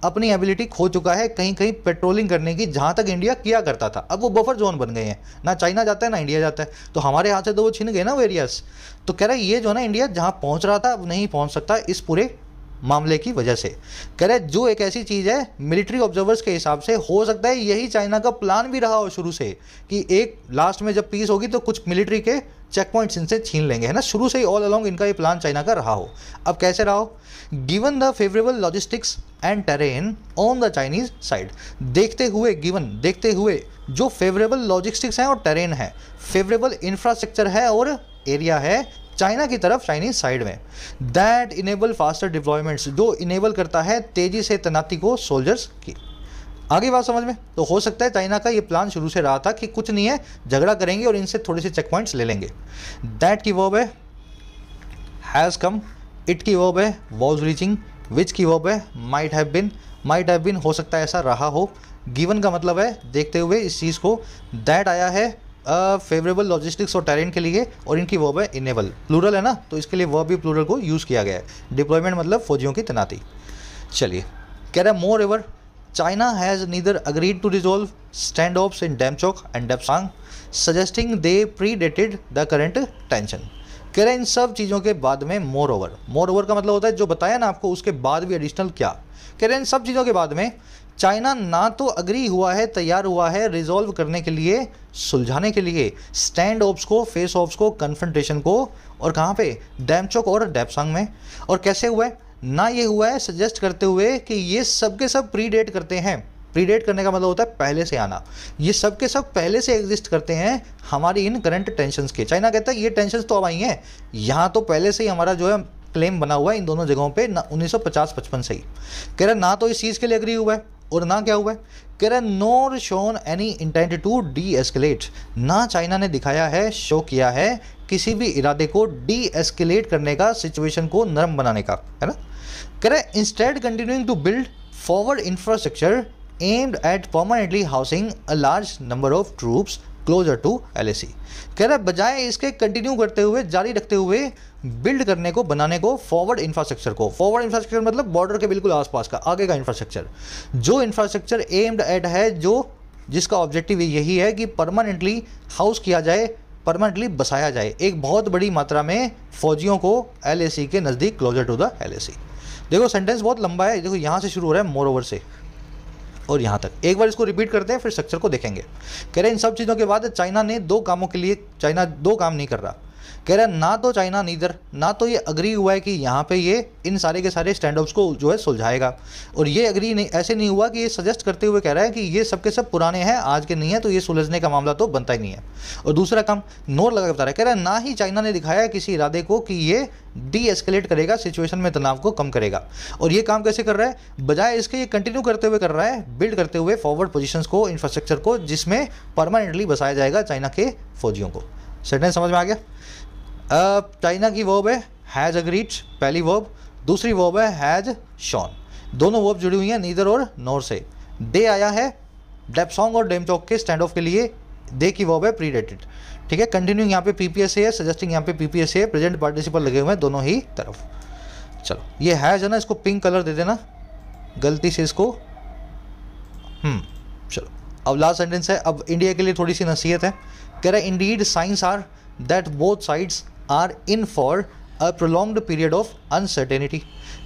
अपनी एबिलिटी खो चुका है कहीं कहीं पेट्रोलिंग करने की, जहाँ तक इंडिया किया करता था। अब वो बफर जोन बन गए हैं, ना चाइना जाता है ना इंडिया जाता है, तो हमारे हाथ से तो वो छिन गए ना वो एरियाज। तो कह रहा है ये जो है ना, इंडिया जहाँ पहुँच रहा था अब नहीं पहुँच सकता इस पूरे मामले की वजह से। कह रहे जो एक ऐसी चीज़ है मिलिट्री ऑब्जर्वर्स के हिसाब से, हो सकता है यही चाइना का प्लान भी रहा हो शुरू से, कि एक लास्ट में जब पीस होगी तो कुछ मिलिट्री के चेक पॉइंट्स इनसे छीन लेंगे, है ना। शुरू से ही ऑल अलोंग इनका ये प्लान चाइना का रहा हो। अब कैसे रहा हो, given the favourable logistics and terrain on the Chinese side, देखते हुए, गिवन देखते हुए, जो फेवरेबल लॉजिस्टिक्स हैं और टेरेन है, फेवरेबल इंफ्रास्ट्रक्चर है और एरिया है चाइना की तरफ, चाइनीज साइड में। दैट इनेबल फास्टर डिप्लॉयमेंट्स, जो इनेबल करता है तेजी से तैनाती को सोल्जर्स की। आगे बात समझ में? तो हो सकता है चाइना का ये प्लान शुरू से रहा था कि कुछ नहीं है, झगड़ा करेंगे और इनसे थोड़े से चेक पॉइंट्स ले लेंगे। दैट की वर्ब है हैज़ कम, इट की वर्ब है वॉज रीचिंग, विच की वर्ब है might have bin. Might have बिन हो सकता है ऐसा रहा हो। गिवन का मतलब है देखते हुए इस चीज़ को। दैट आया है फेवरेबल लॉजिस्टिक्स और टेरेन के लिए, और इनकी वर्ब है इनेबल। प्लूरल है ना, तो इसके लिए वर्ब भी प्लूरल को यूज़ किया गया है। डिप्लॉयमेंट मतलब फौजियों की तैनाती। चलिए, कह रहा है moreover China has neither agreed to resolve standoffs in Demchok and Depsang, suggesting they predated the current tension. कह रहे हैं इन सब चीज़ों के बाद में मोर ओवर का मतलब होता है जो बताया ना आपको, उसके बाद भी एडिशनल क्या। कह रहे हैं इन सब चीज़ों के बाद में चाइना ना तो अग्री हुआ है, तैयार हुआ है रिजॉल्व करने के लिए, सुलझाने के लिए स्टैंड ऑफ्स को, फेस ऑफ्स को, कन्फ्रंटेशन को, और कहाँ पे? डेमचोक और डेपसांग में। और कैसे हुआ है? ना ये हुआ है सजेस्ट करते हुए कि ये सब के सब प्रीडेट करते हैं। प्रीडेट करने का मतलब होता है पहले से आना। ये सब के सब पहले से एग्जिस्ट करते हैं हमारी इन करंट टेंशन्स के। चाइना कहता है ये टेंशन्स तो अब आई हैं, यहाँ तो पहले से ही हमारा जो है क्लेम बना हुआ है इन दोनों जगहों पे 1950-55 से ही। कह रहा ना तो इस चीज़ के लिए एग्री हुआ है और ना क्या हुआ है, कह रहा nor shown any intent to de-escalate, ना चाइना ने दिखाया है, शो किया है किसी भी इरादे को डी एस्केलेट करने का, सिचुएशन को नरम बनाने का, है ना। कह रहा है instead continuing to build forward infrastructure aimed at permanently housing a large number of troops closer to LAC। कह रहा है बजाय इसके कंटिन्यू करते हुए, जारी रखते हुए बिल्ड करने को, बनाने को फॉरवर्ड इंफ्रास्ट्रक्चर को। फॉरवर्ड इंफ्रास्ट्रक्चर मतलब बॉर्डर के बिल्कुल आसपास का, आगे का इंफ्रास्ट्रक्चर। जो इंफ्रास्ट्रक्चर एम्ड एट है, जो जिसका ऑब्जेक्टिव यही है कि परमानेंटली हाउस किया जाए, परमानेंटली बसाया जाए एक बहुत बड़ी मात्रा में फौजियों को LAC के नज़दीक, क्लोजर टू द LAC। देखो सेंटेंस बहुत लंबा है, देखो यहाँ से शुरू हो रहा है मोर ओवर से और यहाँ तक। एक बार इसको रिपीट करते हैं फिर स्ट्रक्चर को देखेंगे। कह रहे हैं इन सब चीज़ों के बाद चाइना ने दो कामों के लिए, चाइना दो काम नहीं कर रहा। कह रहा है ना तो चाइना नीदर, ना तो ये अग्री हुआ है कि यहाँ पे ये इन सारे के सारे स्टैंड ऑफ्स को जो है सुलझाएगा, और ये अग्री नहीं, ऐसे नहीं हुआ कि ये सजेस्ट करते हुए कह रहा है कि ये सब के सब पुराने हैं, आज के नहीं है, तो ये सुलझने का मामला तो बनता ही नहीं है। और दूसरा काम नोर लगा के बता रहा है, कह रहा है ना ही चाइना ने दिखाया किसी इरादे को कि ये डी एस्केलेट करेगा, सिचुएशन में तनाव को कम करेगा। और ये काम कैसे कर रहा है? बजाय इसके ये कंटिन्यू करते हुए कर रहा है, बिल्ड करते हुए फॉरवर्ड पोजीशंस को, इंफ्रास्ट्रक्चर को, जिसमें परमानेंटली बसाया जाएगा चाइना के फौजियों को। सेंटेंस समझ में आ गया? चाइना की वर्ब है हैज़ अग्रीड, पहली वर्ब। दूसरी वर्ब है हैज़ शॉन। दोनों वर्ब जुड़ी हुई हैं नीदर और नोर से। दे आया है डेपसांग और डेमचोक के स्टैंड ऑफ के लिए, दे की वर्ब है प्रीडेटेड। ठीक है, कंटिन्यूइंग यहाँ पे PPS है, सजेस्टिंग यहाँ पे PPS है, प्रेजेंट पार्टिसिपल लगे हुए हैं दोनों ही तरफ। चलो ये हैज़ है ना, इसको पिंक कलर दे देना गलती से इसको। चलो अब लास्ट सेंटेंस है, अब इंडिया के लिए थोड़ी सी नसीहत है। कह रहा है indeed signs are that both sides are in for a prolonged period of uncertainty.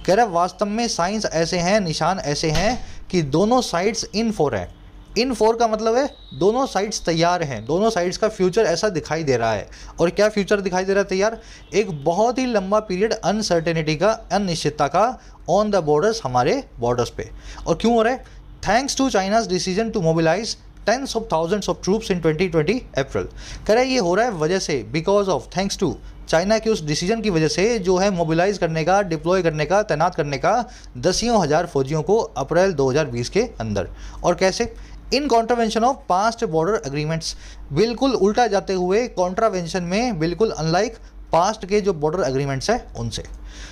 कह रहा है वास्तव में साइंस ऐसे हैं, निशान ऐसे हैं कि दोनों साइड्स इन फॉर है। इन फोर का मतलब है दोनों साइड्स तैयार हैं, दोनों साइड्स का फ्यूचर ऐसा दिखाई दे रहा है। और क्या फ्यूचर दिखाई दे रहा है तैयार? एक बहुत ही लंबा पीरियड अनसर्टेनिटी का, अनिश्चितता का ऑन द बॉर्डर्स, हमारे बॉर्डर्स पे। और क्यों हो रहा है? Thanks to China's decision to mobilise tens of thousands of troops in 2020 April. कह रहा है ये हो रहा है वजह से, because of, thanks to China के उस डिसीजन की वजह से जो है मोबिलाइज करने का, डिप्लॉय करने का, तैनात करने का दसियों हज़ार फौजियों को अप्रैल 2020 के अंदर। और कैसे? इन contravention of past border agreements, बिल्कुल उल्टा जाते हुए कॉन्ट्रावेंशन में, बिल्कुल अनलाइक पास्ट के जो बॉर्डर एग्रीमेंट्स हैं उनसे।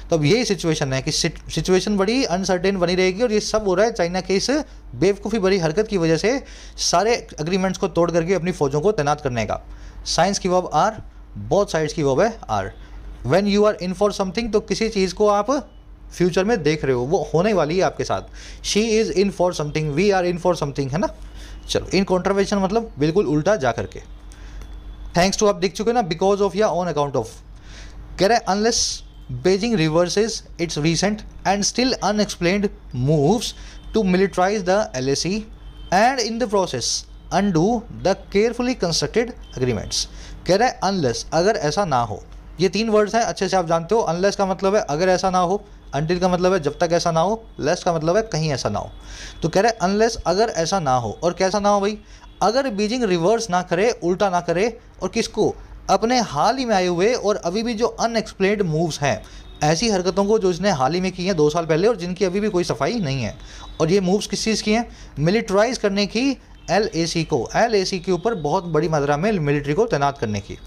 तो अब यही सिचुएशन है कि सिचुएशन बड़ी अनसर्टेन बनी रहेगी, और ये सब हो रहा है चाइना के इस बेवकूफ़ी भरी हरकत की वजह से, सारे एग्रीमेंट्स को तोड़ करके अपनी फौजों को तैनात करने का। साइंस की वर्ब आर, बोथ साइड्स की वर्ब है are. When you are in for something, तो किसी चीज़ को आप फ्यूचर में देख रहे हो, वो होने वाली है आपके साथ। She is in for something, we are in for something, है ना। चलो इन कॉन्ट्रावेंशन मतलब बिल्कुल उल्टा जा करके। थैंक्स टू आप दिख चुके ना, बिकॉज ऑफ या ऑन अकाउंट ऑफ। कह रहे हैं unless Beijing reverses its recent and still unexplained moves to militarize the LAC and in the process undo the carefully constructed agreements। कह रहा है अनलेस, अगर ऐसा ना हो। ये तीन वर्ड्स हैं, अच्छे से आप जानते हो। अनलेस का मतलब है अगर ऐसा ना हो, अनटिल का मतलब है जब तक ऐसा ना हो, लेस का मतलब है कहीं ऐसा ना हो। तो कह रहे हैं अनलेस, अगर ऐसा ना हो। और कैसा ना हो भाई? अगर बीजिंग रिवर्स ना करे, उल्टा ना करे, और किसको? अपने हाल ही में आए हुए और अभी भी जो अनएक्सप्लेन्ड मूव्स हैं, ऐसी हरकतों को जो इसने हाल ही में की हैं 2 साल पहले और जिनकी अभी भी कोई सफाई नहीं है। और ये मूव्स किस चीज़ की हैं? मिलिट्राइज करने की, LAC को, LAC के ऊपर बहुत बड़ी मात्रा में मिलिट्री को तैनात करने की,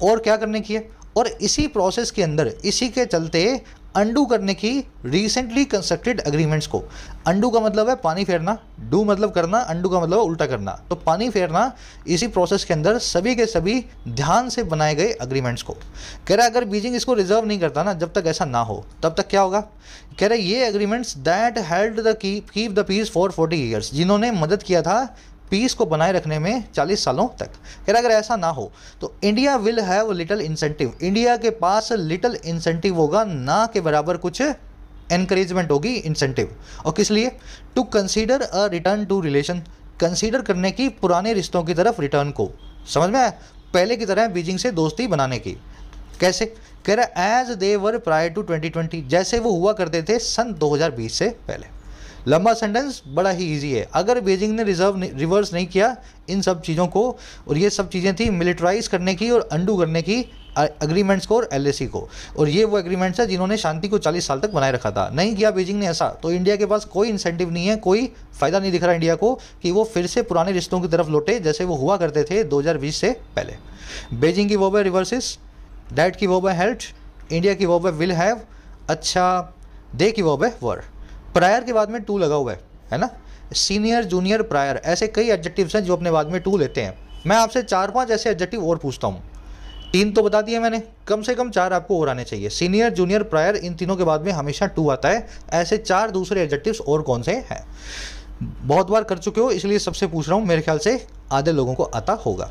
और क्या करने की है, और इसी प्रोसेस के अंदर, इसी के चलते अंडू करने की रिसेंटली कंस्ट्रक्टेड एग्रीमेंट्स को। अंडू का मतलब है पानी फेरना, डू मतलब करना, अंडू का मतलब है उल्टा करना, तो पानी फेरना, इसी प्रोसेस के अंदर सभी के सभी ध्यान से बनाए गए एग्रीमेंट्स को। कह रहा है अगर बीजिंग इसको रिजर्व नहीं करता ना, जब तक ऐसा ना हो तब तक क्या होगा? कह रहा है ये agreements that held the keep the peace for 40 years, जिन्होंने मदद किया था पीस को बनाए रखने में 40 सालों तक। कह रहा अगर ऐसा ना हो तो India will have little incentive, India के पास लिटिल इंसेंटिव होगा, ना के बराबर कुछ एनकरेजमेंट होगी, इंसेंटिव। और किस लिए? To consider a return to relation, consider करने की पुराने रिश्तों की तरफ रिटर्न को। समझ में आया? पहले की तरह बीजिंग से दोस्ती बनाने की। कैसे? कह रहा है as they were prior to 2020, जैसे वो हुआ करते थे सन 2020 से पहले। लंबा सेंटेंस, बड़ा ही इजी है। अगर बीजिंग ने रिवर्स नहीं किया इन सब चीज़ों को, और ये सब चीज़ें थी मिलिट्राइज करने की और अंडू करने की एग्रीमेंट्स को और LAC को, और ये वो एग्रीमेंट्स है जिन्होंने शांति को 40 साल तक बनाए रखा था। नहीं किया बीजिंग ने ऐसा, तो इंडिया के पास कोई इंसेंटिव नहीं है, कोई फ़ायदा नहीं दिख रहा इंडिया को कि वो फिर से पुराने रिश्तों की तरफ लौटे जैसे वो हुआ करते थे 2020 से पहले। बीजिंग की वो बाय रिवर्सिस, डैट की वो बाय हेल्ड, इंडिया की वो बाय विल हैव, अच्छा दे की वो बाय वर। प्रायर के बाद में टू लगा हुआ है ना, सीनियर, जूनियर, प्रायर, ऐसे कई एडजेक्टिव्स हैं जो अपने बाद में टू लेते हैं। मैं आपसे 4-5 ऐसे एडजेक्टिव और पूछता हूँ, 3 तो बता दिए मैंने, कम से कम 4 आपको और आने चाहिए। सीनियर, जूनियर, प्रायर, इन तीनों के बाद में हमेशा टू आता है। ऐसे 4 दूसरे एडजेक्टिव्स और कौन से हैं? बहुत बार कर चुके हो, इसलिए सबसे पूछ रहा हूँ, मेरे ख्याल से आधे लोगों को आता होगा।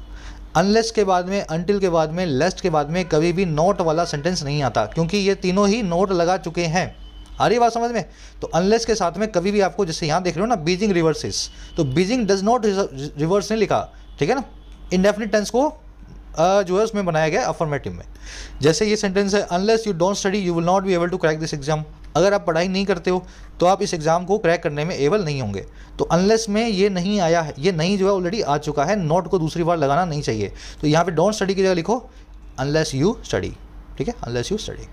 अनलेस के बाद में, अनटिल के बाद में, लेस्ट के बाद में कभी भी नोट वाला सेंटेंस नहीं आता, क्योंकि ये तीनों ही नोट लगा चुके हैं। आ रही बात समझ में? तो अनलेस के साथ में कभी भी आपको, जैसे यहाँ देख रहे हो ना, बीजिंग रिवर्सिस, तो बीजिंग डज नॉट रिवर्स नहीं लिखा, ठीक है ना। इंडेफिनिट टेंस को जो है उसमें बनाया गया अफर्मेटिव में। जैसे ये सेंटेंस है, unless you don't study you will not be able to crack this exam, अगर आप पढ़ाई नहीं करते हो तो आप इस एग्जाम को क्रैक करने में एबल नहीं होंगे। तो अनलेस में ये नहीं आया है, ये नहीं जो है ऑलरेडी आ चुका है, नोट को दूसरी बार लगाना नहीं चाहिए। तो यहाँ पे डोंट स्टडी की जगह लिखो अनलेस यू स्टडी, ठीक है, अनलेस यू स्टडी।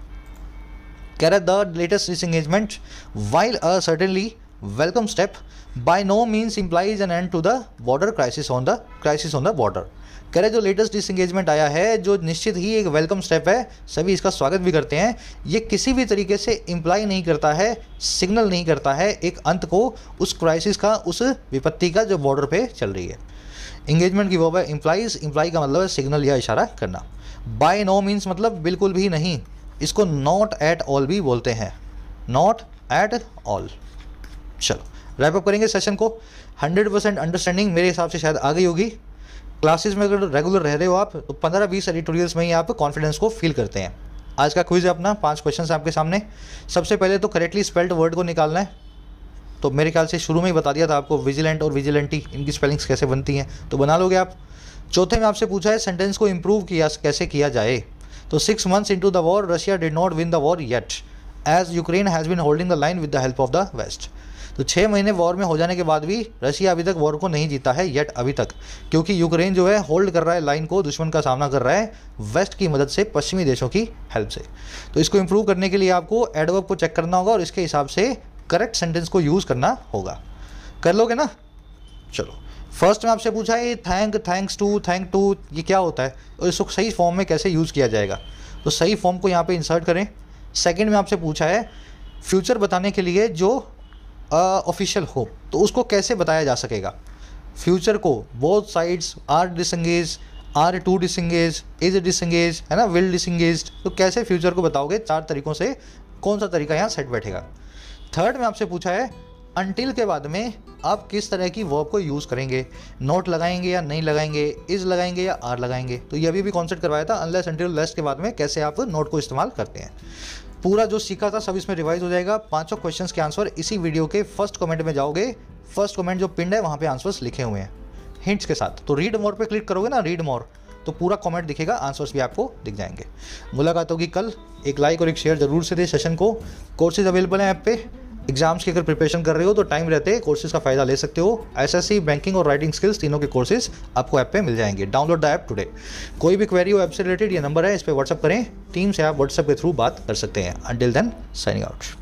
कह रहा है the latest disengagement while a certainly welcome step by no means implies an end to the border crisis on the border. कह रहे जो लेटेस्ट डिसएंगेजमेंट आया है, जो निश्चित ही एक वेलकम स्टेप है, सभी इसका स्वागत भी करते हैं, ये किसी भी तरीके से इम्प्लाई नहीं करता है, सिग्नल नहीं करता है एक अंत को उस क्राइसिस का, उस विपत्ति का जो बॉर्डर पे चल रही है। इंगेजमेंट की वर्ब है इम्प्लाइज, इम्प्लाई का मतलब है सिग्नल या इशारा करना। बाय नो मीन्स मतलब बिल्कुल भी नहीं, इसको नॉट एट ऑल भी बोलते हैं, नॉट एट ऑल। चलो रैप अप करेंगे सेशन को। 100% अंडरस्टैंडिंग मेरे हिसाब से शायद आ गई होगी। क्लासेस में अगर रेगुलर रह रहे हो आप, तो 15-20 एडिटोरियल्स में ही आप कॉन्फिडेंस को फील करते हैं। आज का क्विज है अपना, 5 क्वेश्चंस आपके सामने। सबसे पहले तो करेक्टली स्पेल्ड वर्ड को निकालना है, तो मेरे ख्याल से शुरू में ही बता दिया था आपको, विजिलेंट और विजिलेंटी इनकी स्पेलिंग्स कैसे बनती हैं, तो बना लोगे आप। चौथे में आपसे पूछा है सेंटेंस को इम्प्रूव कैसे किया जाए, तो 6 months into the war Russia did not win the war yet as Ukraine has been holding the line with the help of the west. तो 6 महीने वॉर में हो जाने के बाद भी रशिया अभी तक वॉर को नहीं जीता है येट, अभी तक, क्योंकि यूक्रेन जो है होल्ड कर रहा है लाइन को, दुश्मन का सामना कर रहा है वेस्ट की मदद से, पश्चिमी देशों की हेल्प से। तो इसको इम्प्रूव करने के लिए आपको एडवर्ब को चेक करना होगा और इसके हिसाब से करेक्ट सेंटेंस को यूज़ करना होगा। कर लोगे ना? चलो फर्स्ट में आपसे पूछा है thank, thanks to, thank to, ये क्या होता है और इसको सही फॉर्म में कैसे यूज़ किया जाएगा, तो सही फॉर्म को यहाँ पे इंसर्ट करें। सेकंड में आपसे पूछा है फ्यूचर बताने के लिए जो ऑफिशियल हो, तो उसको कैसे बताया जा सकेगा। फ्यूचर को both sides are disengage, are to disengage, is disengage, है ना, विल डिसंगेज, तो कैसे फ्यूचर को बताओगे, 4 तरीकों से कौन सा तरीका यहाँ सेट बैठेगा। थर्ड में आपसे पूछा है अनटिल के बाद में आप किस तरह की वर्ब को यूज़ करेंगे, नोट लगाएंगे या नहीं लगाएंगे, इज लगाएंगे या आर लगाएंगे, तो ये अभी भी कॉन्सेप्ट करवाया था अनलेस अनटिल लेस्ट के बाद में कैसे आप नोट को इस्तेमाल करते हैं। पूरा जो सीखा था सब इसमें रिवाइज हो जाएगा। 5 क्वेश्चंस के आंसर इसी वीडियो के फर्स्ट कमेंट में जाओगे, फर्स्ट कमेंट जो पिंड है वहाँ पे आंसर्स लिखे हुए हैं हिंट्स के साथ। तो रीड मोर पे क्लिक करोगे ना, रीड मोर, तो पूरा कमेंट दिखेगा, आंसर्स भी आपको दिख जाएंगे। मुलाकात होगी कल। एक लाइक और एक शेयर जरूर से दे सेशन को। कोर्सेज अवेलेबल हैं ऐप पे, एग्जाम्स की अगर प्रिपरेशन कर रहे हो तो टाइम रहते कोर्सेज का फ़ायदा ले सकते हो। एसएससी, बैंकिंग और राइटिंग स्किल्स तीनों के कोर्सेज आपको ऐप पे मिल जाएंगे। Download the app today. कोई भी क्वेरी हो ऐप से रिलेटेड, ये नंबर है, इस पर व्हाट्सअप करें। टीम से आप व्हाट्सएप के थ्रू बात कर सकते हैं। Until then, signing out.